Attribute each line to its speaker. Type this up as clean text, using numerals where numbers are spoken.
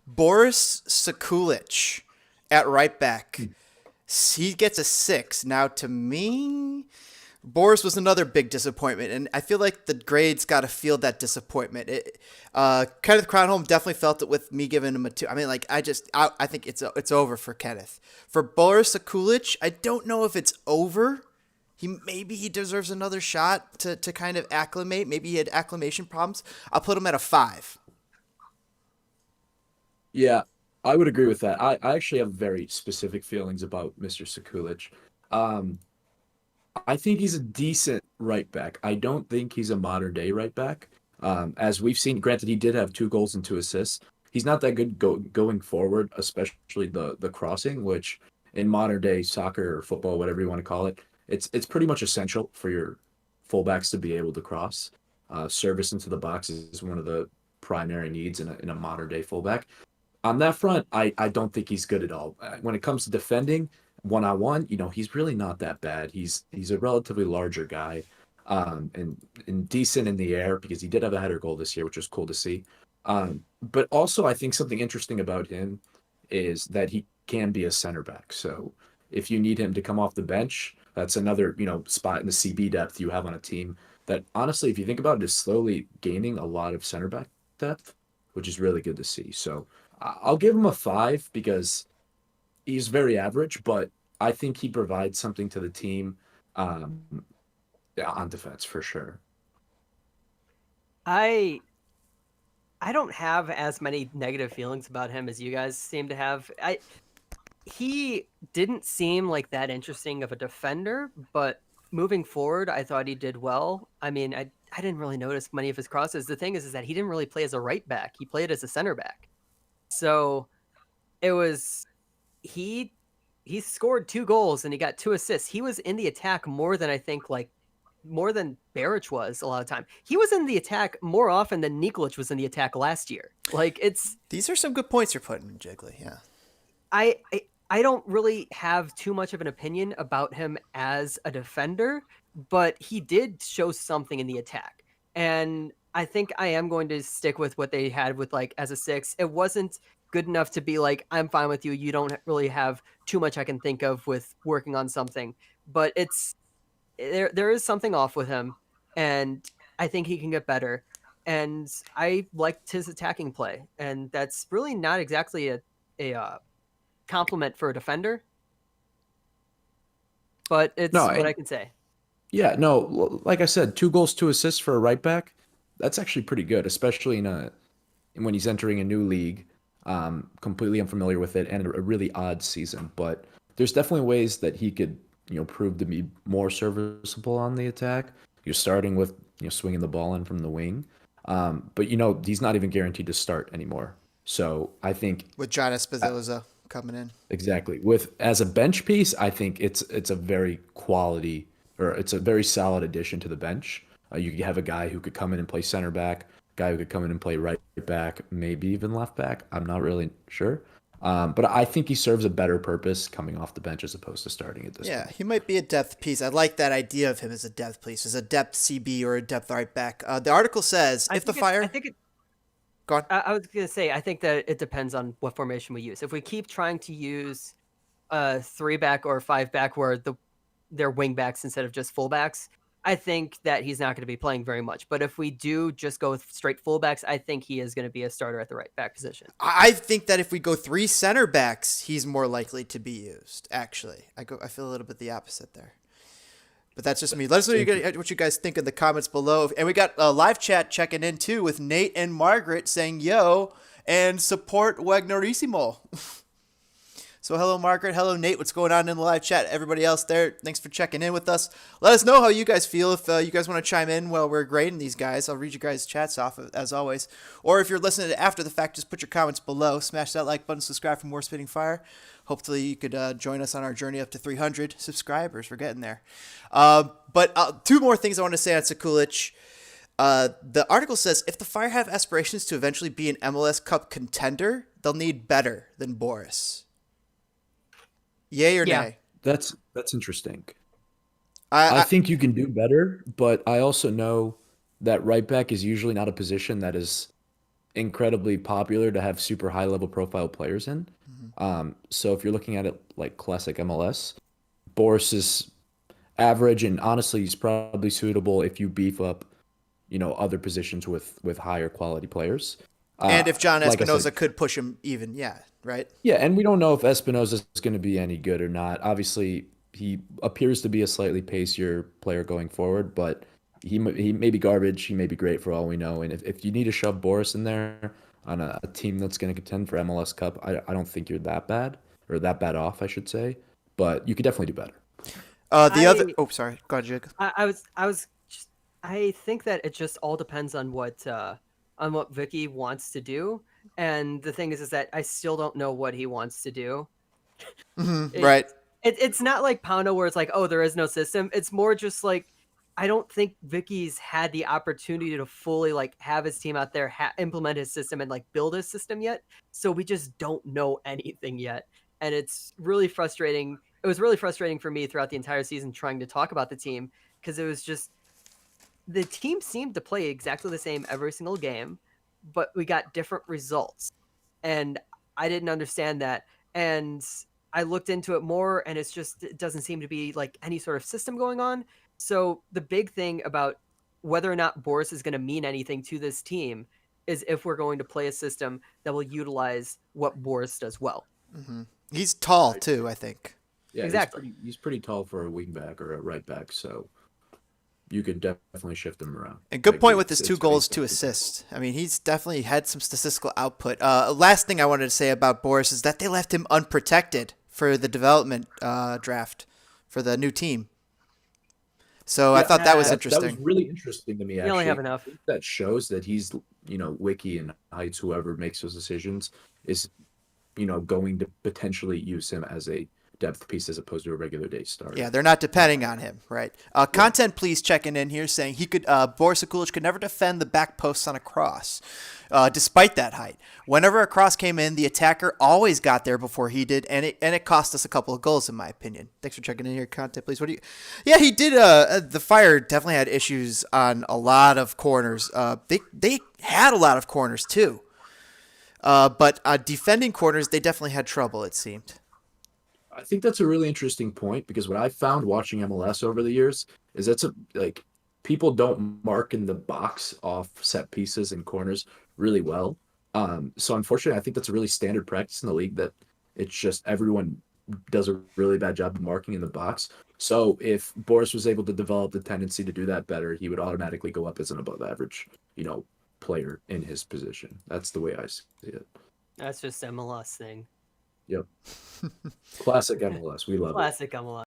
Speaker 1: Boris Sekulic at right back. He gets a 6. Now, to me, Boris was another big disappointment, and I feel like the grades got to feel that disappointment. Kenneth Cronholm definitely felt it with me giving him a 2. I mean, like I think it's over for Kenneth. For Boris Sekulic, I don't know if it's over. Maybe he deserves another shot to kind of acclimate. Maybe he had acclimation problems. I'll put him at a 5.
Speaker 2: Yeah, I would agree with that. I actually have very specific feelings about Mr. Sekulic. Um, I think he's a decent right back. I don't think he's a modern day right back. As we've seen, granted, he did have 2 goals and 2 assists. He's not that good going forward, especially the crossing, which in modern day soccer or football, whatever you want to call it, it's pretty much essential for your fullbacks to be able to cross. Service into the box is one of the primary needs in a modern day fullback. On that front, I don't think he's good at all. When it comes to defending one on one, he's really not that bad. He's a relatively larger guy, and decent in the air because he did have a header goal this year, which was cool to see. But also, I think something interesting about him is that he can be a center back. So if you need him to come off the bench, that's another spot in the CB depth you have on a team that honestly, if you think about it, is slowly gaining a lot of center back depth, which is really good to see. So I'll give him a 5 because he's very average, but I think he provides something to the team um, on defense for sure.
Speaker 3: I I don't have as many negative feelings about him as you guys seem to have. He didn't seem like that interesting of a defender, but moving forward, I thought he did well. I mean, I didn't really notice many of his crosses. The thing is that he didn't really play as a right back. He played as a center back. So it was he he scored 2 goals and he got 2 assists. He was in the attack more than I think more than Baric was a lot of time. He was in the attack more often than Nikolic was in the attack last year.
Speaker 1: These are some good points you're putting, Jiggly. Yeah.
Speaker 3: I, I I don't really have too much of an opinion about him as a defender, but he did show something in the attack. And I think I am going to stick with what they had with as a 6. It wasn't good enough to be like, I'm fine with you. You don't really have too much I can think of with working on something, but there is something off with him, and I think he can get better. And I liked his attacking play, and that's really not exactly a compliment for a defender, but
Speaker 2: No,
Speaker 3: it's what I can say.
Speaker 2: yeah, no, like I said, 2 goals, 2 assists for a right back. That's actually pretty good, especially when he's entering a new league, completely unfamiliar with it, and a really odd season. But there's definitely ways that he could, prove to be more serviceable on the attack. You're starting with, swinging the ball in from the wing, but he's not even guaranteed to start anymore. So I think
Speaker 1: With John Espinoza coming in.
Speaker 2: exactly. With as a bench piece, I think it's a very quality or it's a very solid addition to the bench. You have a guy who could come in and play center back, guy who could come in and play right back, maybe even left back. I'm not really sure. But I think he serves a better purpose coming off the bench as opposed to starting at this
Speaker 1: Yeah,
Speaker 2: point.
Speaker 1: he might be a depth piece. I like that idea of him as a depth piece, as a depth CB or a depth right back. The article says
Speaker 3: I
Speaker 1: if the
Speaker 3: think it. I
Speaker 1: Fire.
Speaker 3: think it.
Speaker 1: Go on.
Speaker 3: I was gonna say I think that it depends on what formation we use. If we keep trying to use a 3-back or 5-back where they're wing backs instead of just fullbacks, I think that he's not going to be playing very much. But if we do just go with straight fullbacks, I think he is going to be a starter at the right back position.
Speaker 1: I think that if we go 3 center backs, he's more likely to be used. Actually, I feel a little bit the opposite there. But that's just me. Let us know what you guys think in the comments below. And we got a live chat checking in too with Nate and Margaret saying yo and support Wagnerissimo. So hello, Margaret. Hello, Nate. What's going on in the live chat? Everybody else there, thanks for checking in with us. Let us know how you guys feel. If you guys want to chime in while we're grading these guys, I'll read you guys' chats off as always. Or if you're listening after the fact, just put your comments below. Smash that like button, subscribe for more Spitting Fire. Hopefully you could join us on our journey up to 300 subscribers. We're getting there. But 2 more things I want to say on Sekulic. The article says if the Fire have aspirations to eventually be an MLS Cup contender, they'll need better than Boris. Yay or
Speaker 3: Yeah,
Speaker 1: nay?
Speaker 2: That's interesting. I
Speaker 1: I
Speaker 2: think you can do better, but I also know that right back is usually not a position that is incredibly popular to have super high level profile players in. So if you're looking at it like classic MLS, Boris is average, and honestly, he's probably suitable if you beef up, other positions with higher quality players.
Speaker 1: And if John
Speaker 2: Like I said,
Speaker 1: Espinoza could push him even, yeah, right?
Speaker 2: yeah, and we don't know if Espinoza is going to be any good or not. Obviously, he appears to be a slightly pacier player going forward, but he may be garbage. He may be great for all we know. And if you need to shove Boris in there on a team that's going to contend for MLS Cup, I don't think you're that bad, or that bad off, I should say. But you could definitely do better.
Speaker 1: Sorry, go ahead, Jig.
Speaker 3: I think that it just all depends on what Vicky wants to do, and the thing is that I still don't know what he wants to do.
Speaker 1: Right.
Speaker 3: It's not like Pono where it's like, oh, there is no system. It's more just like, I don't think Vicky's had the opportunity to fully like have his team out there, implement his system and like build his system yet. So we just don't know anything yet. And it's really frustrating. It was really frustrating for me throughout the entire season trying to talk about the team, because it was just, the team seemed to play exactly the same every single game, but we got different results. And I didn't understand that. And I looked into it more, and it doesn't seem to be like any sort of system going on. So the big thing about whether or not Boris is going to mean anything to this team is if we're going to play a system that will utilize what Boris does well.
Speaker 1: He's tall too, I think.
Speaker 2: Yeah,
Speaker 3: exactly.
Speaker 2: He's pretty tall for a wing back or a right back, so you could definitely shift him around.
Speaker 1: And good point with his 2 goals, 2 assists. I mean, he's definitely had some statistical output. Last thing I wanted to say about Boris is that they left him unprotected for the development draft for the new team. So I thought that was interesting.
Speaker 2: That was really interesting to me, actually.
Speaker 3: You only have enough.
Speaker 2: That shows that he's, Wiki and Heights, whoever makes those decisions, is, going to potentially use him as a depth piece as opposed to a regular day starter.
Speaker 1: Yeah, they're not depending on him, right? Content Please checking in here saying Boris Sekulic could never defend the back posts on a cross, despite that height. Whenever a cross came in, the attacker always got there before he did, and it cost us a couple of goals, in my opinion. Thanks for checking in here, Content Please. Yeah, he did. The Fire definitely had issues on a lot of corners. They had a lot of corners too, but defending corners, they definitely had trouble, it seemed.
Speaker 2: I think that's a really interesting point, because what I found watching MLS over the years is people don't mark in the box off set pieces and corners really well. So unfortunately, I think that's a really standard practice in the league, that it's just everyone does a really bad job of marking in the box. So if Boris was able to develop the tendency to do that better, he would automatically go up as an above average, player in his position. That's the way I see it.
Speaker 3: That's just MLS thing.
Speaker 2: Yep. Classic MLS. We love it.
Speaker 3: Classic MLS.